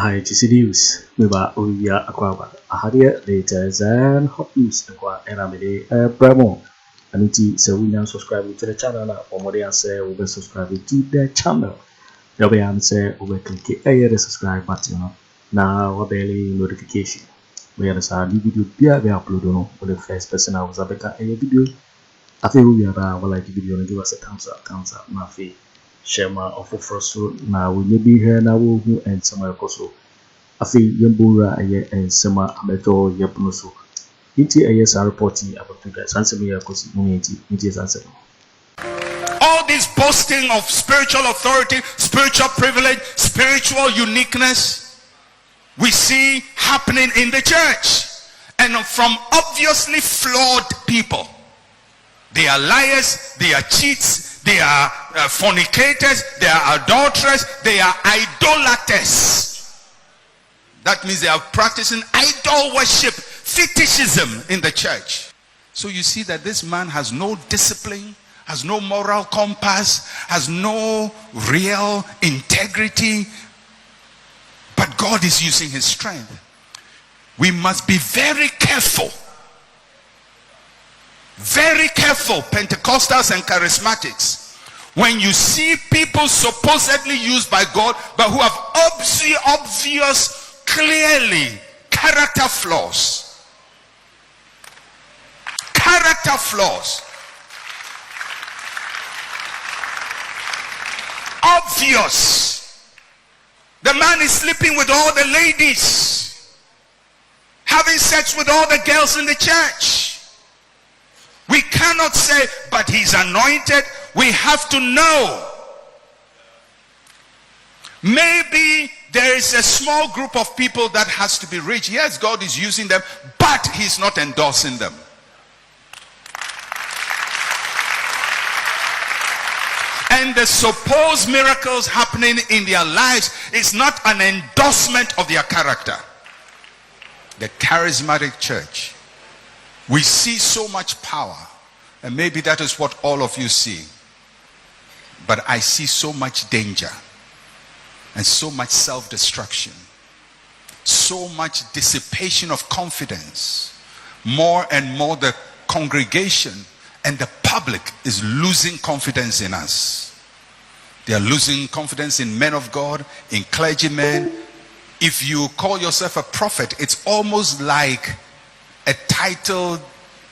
I just news. Meba Owuya Akwa. Ahadiya latest and hot news. Akwa Aremeyaw Bramo. Aniti so we now subscribe to the channel now. For more say we subscribe to the channel. You'll be answer we click the subscribe button. Now we barely notification. We are the video we upload on the first person I was a video. I think we are like the video and give us a thumbs up, Mafi. Share my offer for so now we may be here now who and some also. I think Yambura and Sama Ameto Yapunoso. ETAS are reporting about the Samira community. All this boasting of spiritual authority, spiritual privilege, spiritual uniqueness, we see happening in the church, and from obviously flawed people. They are liars, they are cheats, they are fornicators, they are adulterers, they are idolaters. That means they are practicing idol worship, fetishism in the church. So you see that this man has no discipline, has no moral compass, has no real integrity, but God is using his strength. We must be very careful. Very careful, Pentecostals and charismatics, when you see people supposedly used by God but who have obvious, clearly character flaws. Character flaws. Obvious. The man is sleeping with all the ladies, having sex with all the girls in the church. We cannot say, but he's anointed. We have to know. Maybe there is a small group of people that has to be reached. Yes, God is using them, but he's not endorsing them. And the supposed miracles happening in their lives is not an endorsement of their character. The charismatic church, we see so much power, and maybe that is what all of you see. But I see so much danger and so much self-destruction, so much dissipation of confidence. More and more the congregation and the public is losing confidence in us. They are losing confidence in men of God, in clergymen. If you call yourself a prophet, it's almost like a title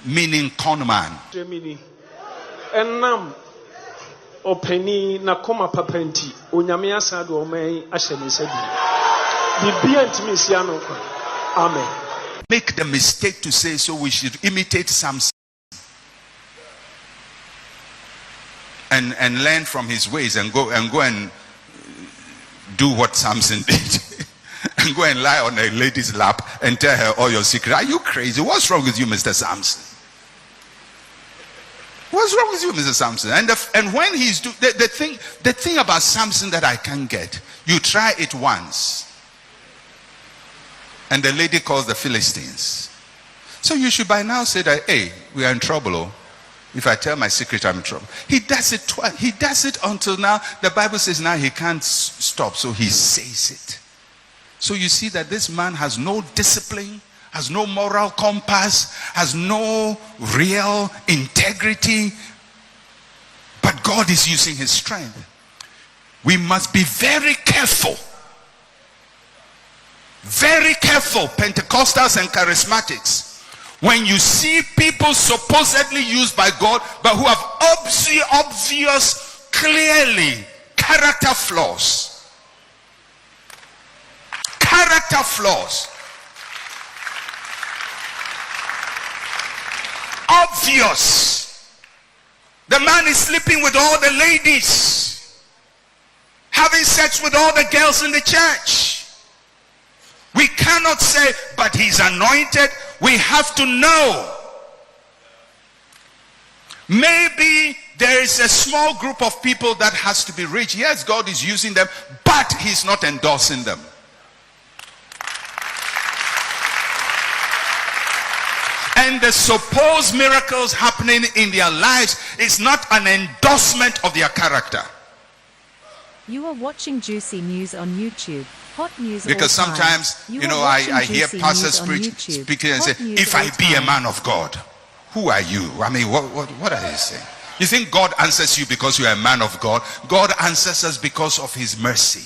meaning conman. Enam openi na koma papenti onyame asado omai ahyemesabi bibia ntimi sia no kwa. Amen. Make the mistake to say so we should imitate Samson and learn from his ways and go and do what Samson did. And go and lie on a lady's lap and tell her all your secrets. Are you crazy? What's wrong with you, Mr. Samson? What's wrong with you, Mr. Samson? And when he's the thing about Samson that I can't get, you try it once, and the lady calls the Philistines. So you should by now say that, hey, we are in trouble. Oh. If I tell my secret, I'm in trouble. He does it twice. He does it until now. The Bible says now he can't stop, so he says it. So you see that this man has no discipline, has no moral compass, has no real integrity, but God is using his strength. We must be very careful. Very careful, Pentecostals and charismatics, when you see people supposedly used by God but who have obvious, clearly character flaws. Character flaws. Obvious. The man is sleeping with all the ladies, having sex with all the girls in the church. We cannot say, but he's anointed. We have to know. Maybe there is a small group of people that has to be reached. Yes, God is using them, but he's not endorsing them. And the supposed miracles happening in their lives is not an endorsement of their character. You are watching Juicy News on YouTube. Hot news Because all time. sometimes, You you are know, watching I hear Juicy pastors News on preach, YouTube. speaking and Hot say, news if all I be a time. man of God, who are you? I mean, what are you saying? You think God answers you because you are a man of God? God answers us because of his mercy.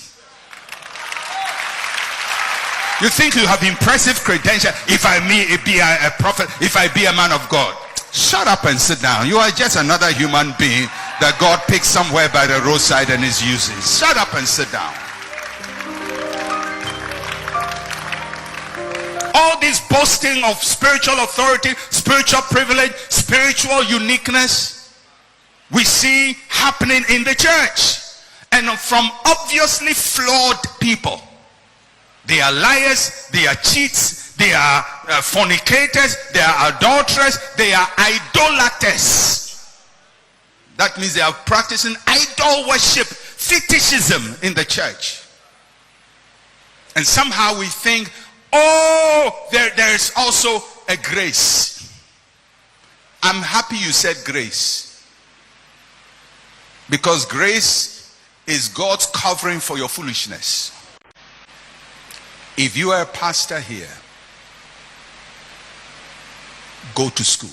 You think you have impressive credentials? If I be a prophet, if I be a man of God, shut up and sit down. You are just another human being that God picked somewhere by the roadside and is using. Shut up and sit down. All this boasting of spiritual authority, spiritual privilege, spiritual uniqueness, we see happening in the church, and from obviously flawed people. They are liars, they are cheats, they are fornicators, they are adulterers, they are idolaters. That means they are practicing idol worship, fetishism in the church. And somehow we think, oh, there is also a grace. I'm happy you said grace. Because grace is God's covering for your foolishness. If you are a pastor here, go to school.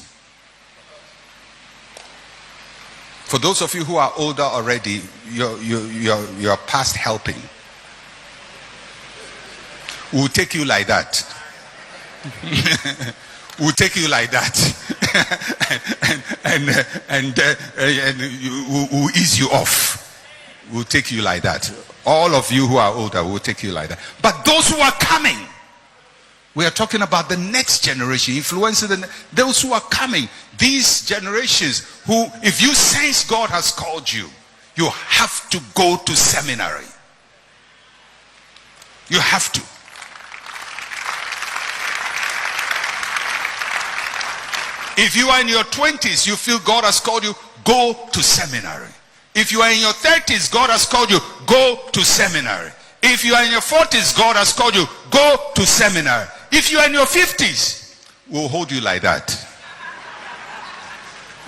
For those of you who are older already, you're past helping. We'll take you like that. We'll take you like that. and we'll ease you off. We'll take you like that. All of you who are older will take you like that. But those who are coming, we are talking about the next generation, influencing those who are coming. These generations who, if you sense God has called you, you have to go to seminary. You have to. If you are in your 20s, you feel God has called you, go to seminary. If you are in your 30s, God has called you, go to seminary. If you are in your 40s, God has called you, go to seminary. If you are in your 50s, we'll hold you like that.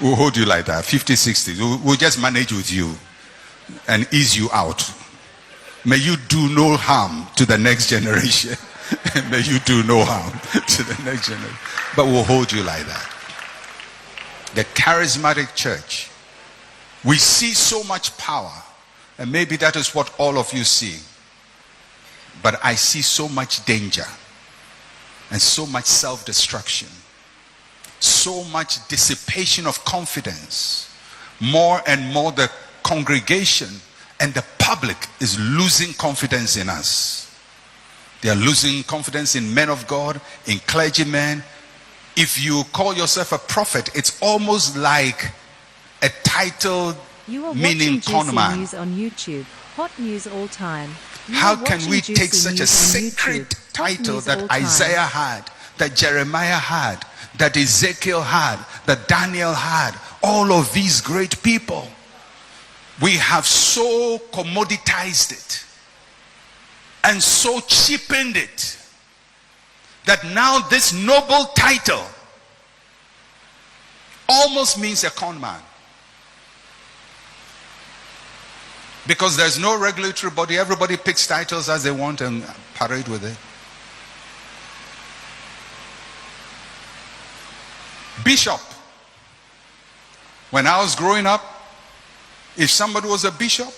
We'll hold you like that. 50s, 60s. We'll just manage with you and ease you out. May you do no harm to the next generation. May you do no harm to the next generation. But we'll hold you like that. The charismatic church, we see so much power, and maybe that is what all of you see. But I see so much danger and so much self-destruction, so much dissipation of confidence. More and more the congregation and the public is losing confidence in us. They are losing confidence in men of God, in clergymen. If you call yourself a prophet, it's almost like a title meaning conman. News on YouTube. Hot news all time. How can we take such a sacred title that Isaiah had, that Jeremiah had, that Ezekiel had, that Daniel had, all of these great people? We have so commoditized it and so cheapened it that now this noble title almost means a con man. Because there's no regulatory body, everybody picks titles as they want and parade with it. Bishop. When I was growing up, if somebody was a bishop,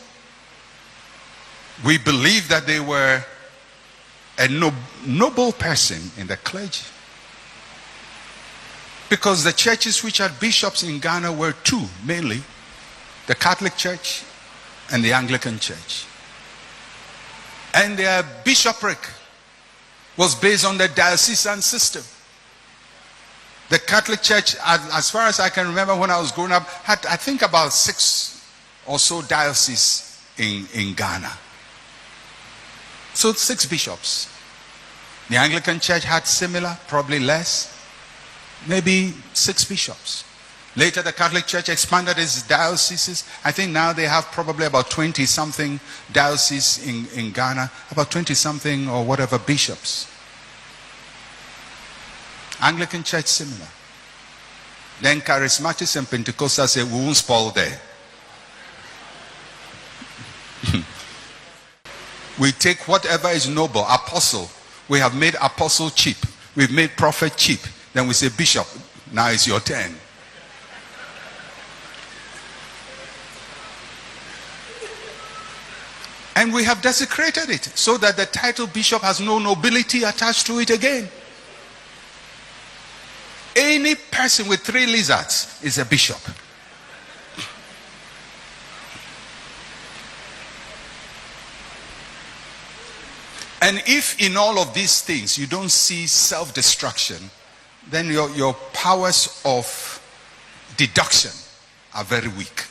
we believed that they were a noble person in the clergy. Because the churches which had bishops in Ghana were two, mainly. The Catholic Church and the Anglican Church. And their bishopric was based on the diocesan system. The Catholic Church, as far as I can remember when I was growing up, had I think about 6 or so dioceses in Ghana. So 6 bishops. The Anglican Church had similar, probably less, maybe 6 bishops. Later the Catholic Church expanded its dioceses. I think now they have probably about 20-something dioceses in Ghana, about 20-something or whatever bishops. Anglican Church similar. Then Charismatics and Pentecostals say we won't spoil there. We take whatever is noble, apostle. We have made apostle cheap. We've made prophet cheap. Then we say, bishop, now it's your turn. And we have desecrated it so that the title bishop has no nobility attached to it again. Any person with 3 lizards is a bishop. And if in all of these things you don't see self-destruction, then your powers of deduction are very weak.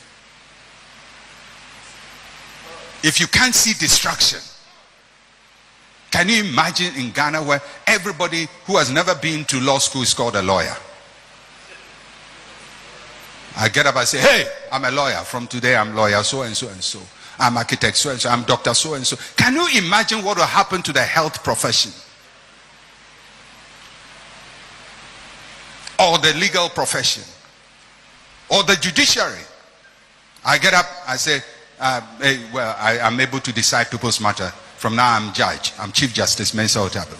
If you can't see destruction, can you imagine in Ghana where everybody who has never been to law school is called a lawyer? I get up and say, hey, I'm a lawyer. From today I'm lawyer so and so and so. I'm architect so and so. I'm doctor so and so. Can you imagine what will happen to the health profession? Or the legal profession? Or the judiciary? I get up, I say, hey, well, I'm able to decide people's matter. From now I'm judge. I'm Chief Justice Mensa Otabil.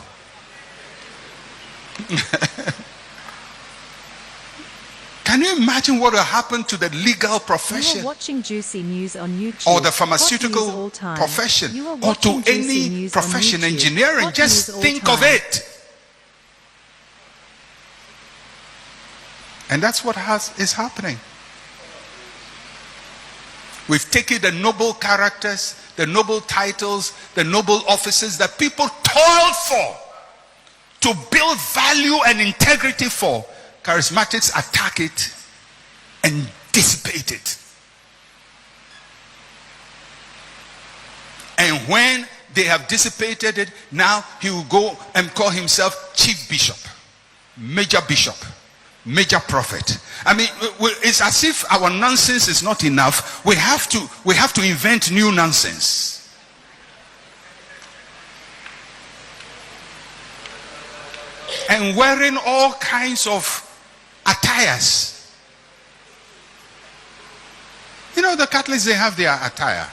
Can you imagine what will happen to the legal profession? You are watching Juicy News on YouTube. Or the pharmaceutical profession. Or to any profession, engineering. Just think of it. And that's what is happening. We've taken the noble characters, the noble titles, the noble offices that people toiled for, to build value and integrity for. Charismatics attack it and dissipate it. And when they have dissipated it, now he will go and call himself chief bishop, major prophet. I mean, it's as if our nonsense is not enough. We have to invent new nonsense. And wearing all kinds of attires. You know, the Catholics, they have their attire.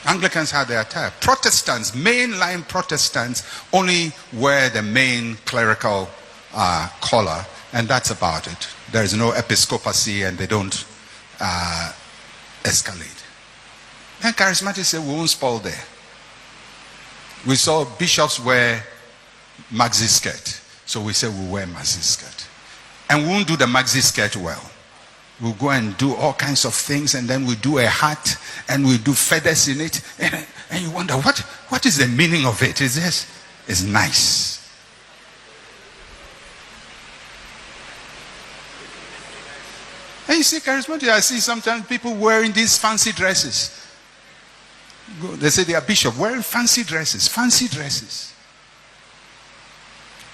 Anglicans have their attire. Protestants, mainline Protestants, only wear the main clerical collar, and that's about it. There is no episcopacy, and they don't escalate. And charismatics say, we won't spoil there. We saw bishops wear maxi skirt, so we say we'll wear maxi skirt. And we won't do the maxi skirt well. We'll go and do all kinds of things, and then we do a hat, and we do feathers in it, and you wonder, what is the meaning of it? Is this? It's nice. And you see, charismatic, I see sometimes people wearing these fancy dresses. They say they are bishop, wearing fancy dresses,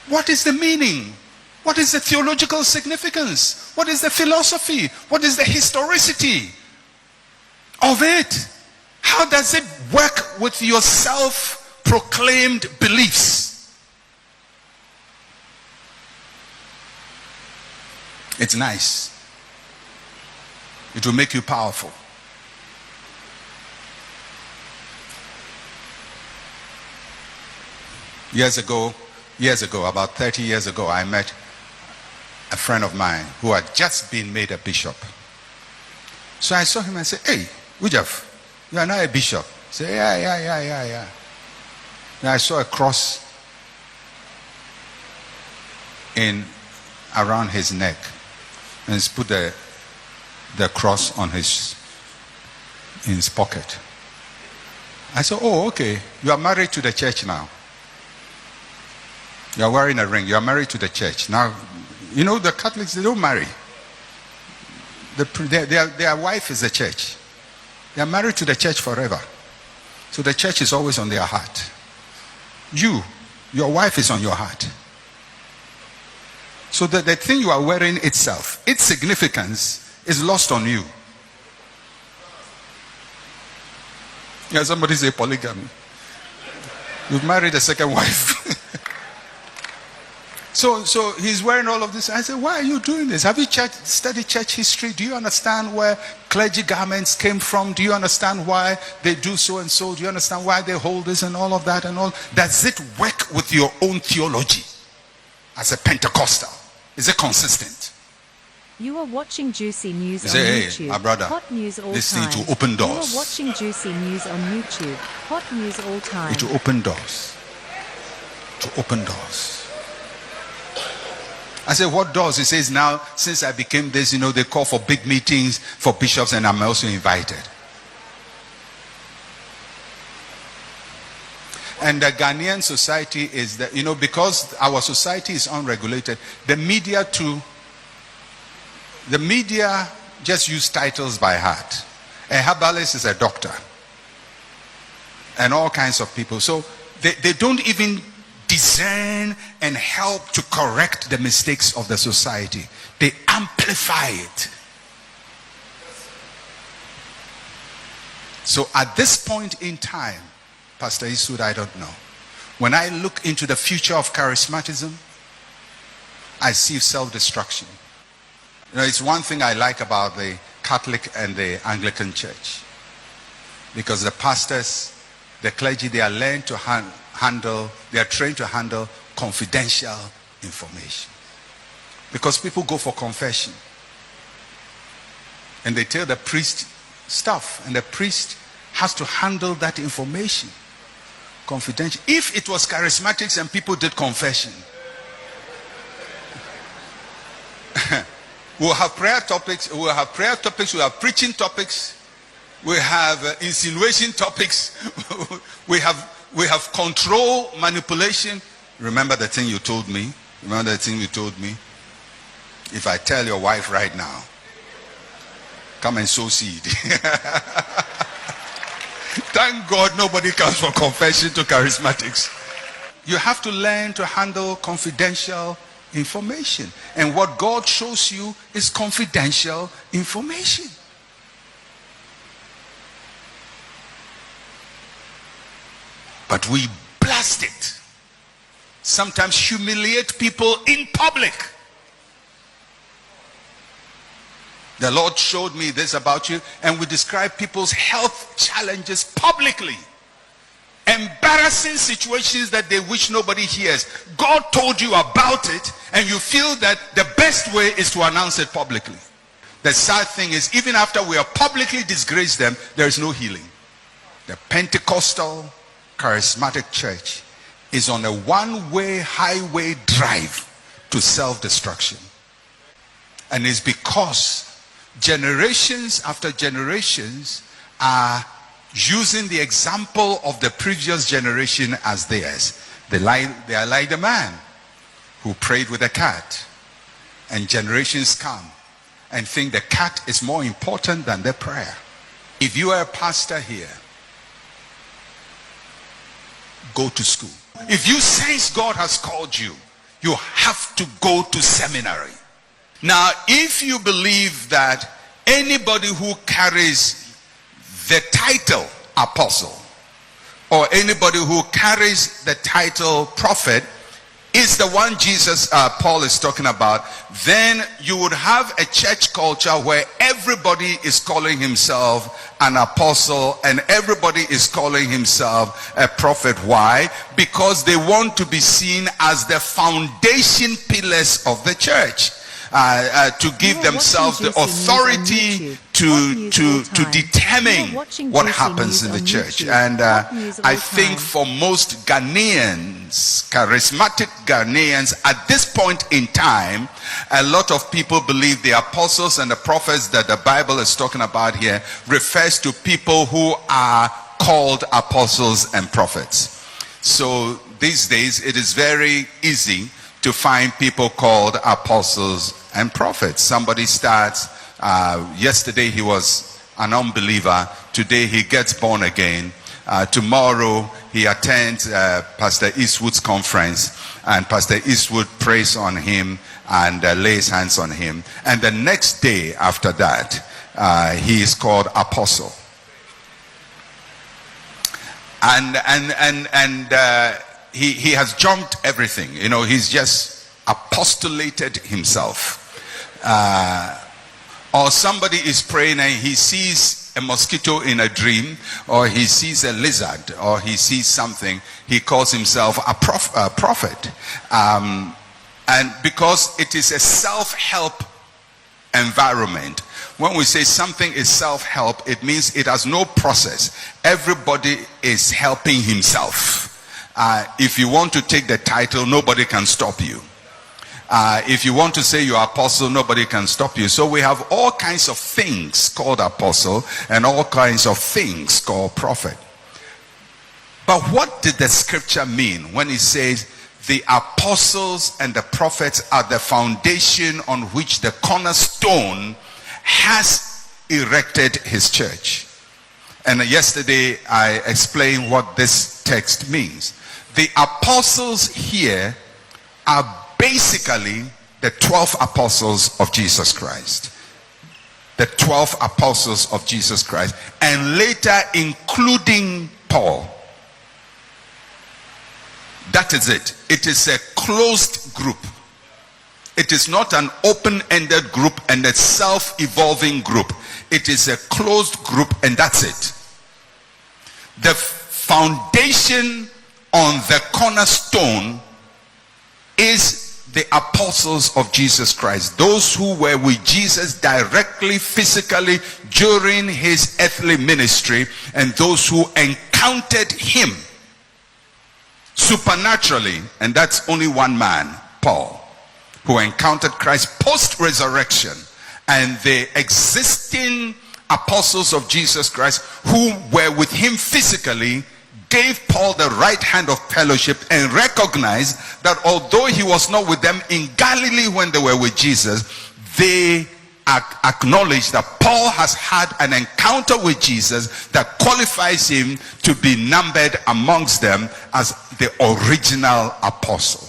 What is the meaning? What is the theological significance? What is the philosophy? What is the historicity of it? How does it work with your self-proclaimed beliefs? It's nice. It will make you powerful. Years ago, about 30 years ago, I met a friend of mine who had just been made a bishop. So I saw him and said, hey, Ujaf, you are now a bishop. He said, yeah. Then I saw a cross around his neck, and he's put the cross on in his pocket. I said, oh, okay, you are married to the church now. You are wearing a ring. You are married to the church. Now, you know, the Catholics, they don't marry. Their wife is the church. They are married to the church forever. So the church is always on their heart. Your wife is on your heart. So the thing you are wearing itself, its significance is lost on you. Yeah, somebody say polygamy. You've married a second wife. So he's wearing all of this. I said, why are you doing this? Have you studied church history? Do you understand where clergy garments came from? Do you understand why they do so and so? Do you understand why they hold this and all of that and all? Does it work with your own theology as a Pentecostal? Is it consistent? You are watching Juicy News on Say, YouTube. Hey, my brother, Hot news all this time. thing to open doors. You are watching Juicy News on YouTube. Hot news all time. To open doors. To open doors. I said, what doors? He says, now, since I became this, they call for big meetings for bishops, and I'm also invited. And the Ghanaian society is that, because our society is unregulated, the media just use titles by heart. A herbalist is a doctor. And all kinds of people. So they don't even discern and help to correct the mistakes of the society. They amplify it. So at this point in time, Pastor Eastwood, I don't know. When I look into the future of charismatism, I see self-destruction. It's one thing I like about the Catholic and the Anglican Church. Because the pastors, the clergy, they are trained to handle confidential information. Because people go for confession. And they tell the priest stuff. And the priest has to handle that information. Confidential. If it was charismatics and people did confession, we'll have prayer topics, we'll have preaching topics, we have insinuation topics, we have control, manipulation. Remember the thing you told me? If I tell your wife right now, come and sow seed. Thank God nobody comes for confession to charismatics. You have to learn to handle confidential information. And what God shows you is confidential information. But we blast it. Sometimes humiliate people in public. The Lord showed me this about you, and we describe people's health challenges publicly. Embarrassing situations that they wish nobody hears. God told you about it, and you feel that the best way is to announce it publicly. The sad thing is, even after we have publicly disgraced them, there is no healing. The Pentecostal charismatic church is on a one-way highway drive to self-destruction. And it's because generations after generations are using the example of the previous generation as theirs. They are like the man who prayed with a cat. And generations come and think the cat is more important than the prayer. If you are a pastor here, go to school. If you sense God has called you, you have to go to seminary. Now, if you believe that anybody who carries the title apostle or anybody who carries the title prophet is the one Paul is talking about, then you would have a church culture where everybody is calling himself an apostle and everybody is calling himself a prophet. Why? Because they want to be seen as the foundation pillars of the church. To give themselves the authority to determine what happens in the church. And I think for most Ghanaians, charismatic Ghanaians, at this point in time, a lot of people believe the apostles and the prophets that the Bible is talking about here refers to people who are called apostles and prophets. So these days it is very easy to find people called apostles and prophets. Somebody starts, yesterday he was an unbeliever, today he gets born again, tomorrow he attends Pastor Eastwood's conference, and Pastor Eastwood prays on him and lays hands on him, and the next day after that he is called apostle. And he has jumped everything. He's just apostolated himself. Or somebody is praying and he sees a mosquito in a dream, or he sees a lizard, or he sees something, he calls himself a prophet. And because it is a self-help environment, when we say something is self-help, it means it has no process. Everybody is helping himself. If you want to take the title, nobody can stop you. If you want to say you're apostle, nobody can stop you. So we have all kinds of things called apostle and all kinds of things called prophet. But what did the scripture mean when it says the apostles and the prophets are the foundation on which the cornerstone has erected his church? And yesterday I explained what this text means. The apostles here are basically the 12 apostles of Jesus Christ. The 12 apostles of Jesus Christ. And later including Paul. That is it. It is a closed group. It is not an open-ended group and a self-evolving group. It is a closed group and that's it. The foundation on the cornerstone is the apostles of Jesus Christ. Those who were with Jesus directly, physically, during his earthly ministry, and those who encountered him supernaturally. And that's only one man, Paul, who encountered Christ post-resurrection. And the existing apostles of Jesus Christ who were with him physically gave Paul the right hand of fellowship and recognized that although he was not with them in Galilee when they were with Jesus, they acknowledged that Paul has had an encounter with Jesus that qualifies him to be numbered amongst them as the original apostle.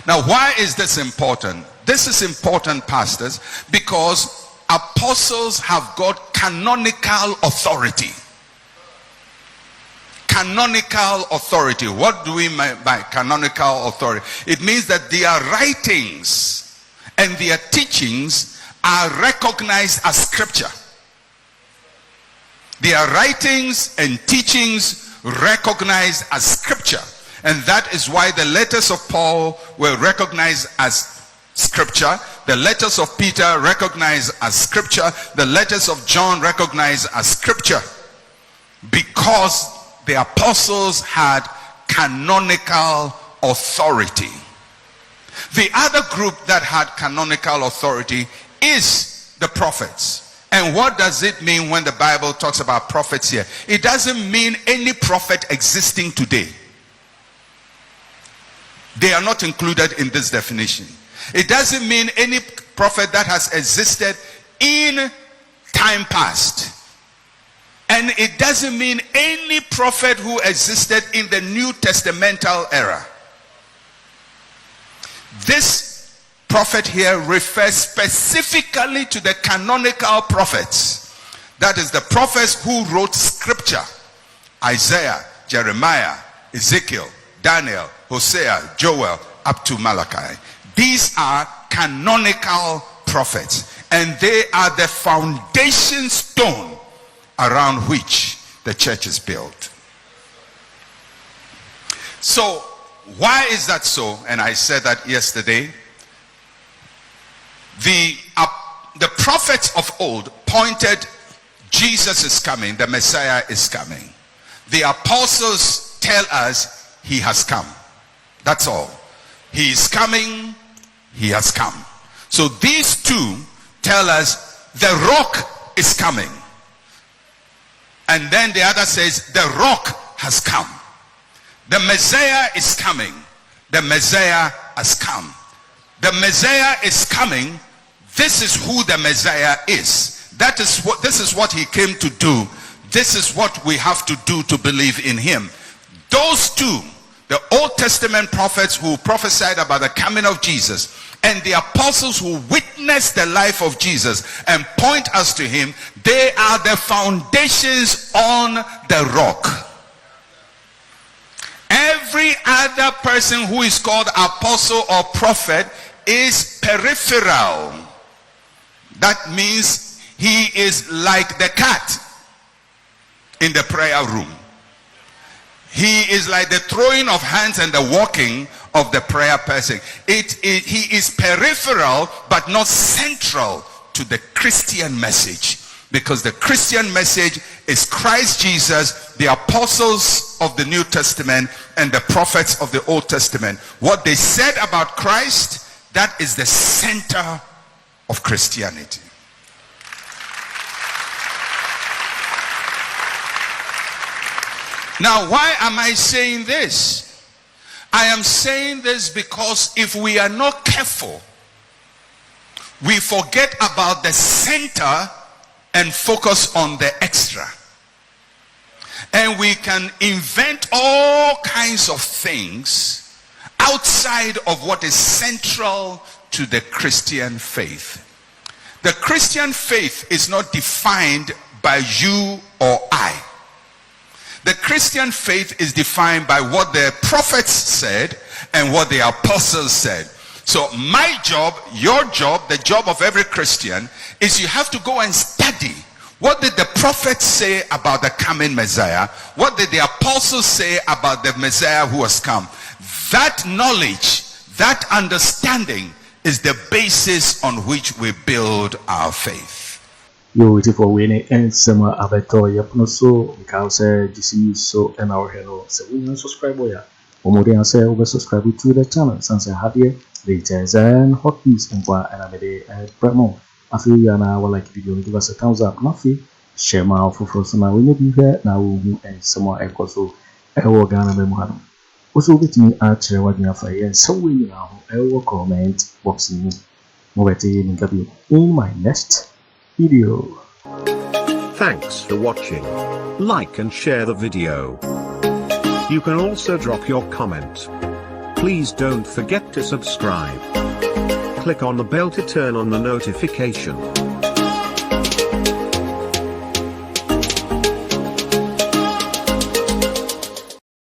Now, why is this important? This is important, pastors, because apostles have got canonical authority. Canonical authority. What do we mean by canonical authority? It means that their writings and their teachings are recognized as scripture. Their writings and teachings recognized as scripture. And that is why the letters of Paul were recognized as scripture. The letters of Peter recognized as scripture. The letters of John recognized as scripture. Because the apostles had canonical authority. The other group that had canonical authority is the prophets. And what does it mean when the Bible talks about prophets here? It doesn't mean any prophet existing today. They are not included in this definition. It doesn't mean any prophet that has existed in time past. And it doesn't mean any prophet who existed in the New Testamental era. This prophet here refers specifically to the canonical prophets. That is the prophets who wrote scripture. Isaiah, Jeremiah, Ezekiel, Daniel, Hosea, Joel, up to Malachi. These are canonical prophets. And they are the foundation stone around which the church is built. So, why is that so? And I said that yesterday. The prophets of old pointed, Jesus is coming, the Messiah is coming. The apostles tell us he has come. That's all. He is coming, he has come. So these two tell us the rock is coming. And then the other says the rock has come. The Messiah is coming. The Messiah has come. The Messiah is coming. This is who the Messiah is. This is what he came to do. This is what we have to do to believe in him. Those two, the Old Testament prophets who prophesied about the coming of Jesus, and the apostles who witnessed the life of Jesus and point us to him, they are the foundations on the rock. Every every other person who is called apostle or prophet is peripheral. That means he is like the cat in the prayer room. He is like the throwing of hands and the walking of the prayer person. He is peripheral but not central to the Christian message. Because the Christian message is Christ Jesus, the apostles of the New Testament and the prophets of the Old Testament. What they said about Christ, that is the center of Christianity. Now, why am I saying this? I am saying this because if we are not careful, we forget about the center and focus on the extra. And we can invent all kinds of things outside of what is central to the Christian faith. The Christian faith is not defined by you or I. The Christian faith is defined by what the prophets said and what the apostles said. So my job, your job, the job of every Christian is you have to go and study. What did the prophets say about the coming Messiah? What did the apostles say about the Messiah who has come? That knowledge, that understanding is the basis on which we build our faith. Yo, waiting for winning and summer abeto yapno so because DC so and our hello. So we can subscribe ya. Omodia say over subscribe to the channel. Sansa happy latest and hot news and Aremeyaw and Prempeh. Afriyie na will like video, give us a thumbs up. Nothing. Share my for some we may be here now and some more Akoto Ghana. Also with me at Gyamfi, so we now will comment boxing. In my next video. Thanks for watching. Like and share the video. You can also drop your comment. Please don't forget to subscribe. Click on the bell to turn on the notification.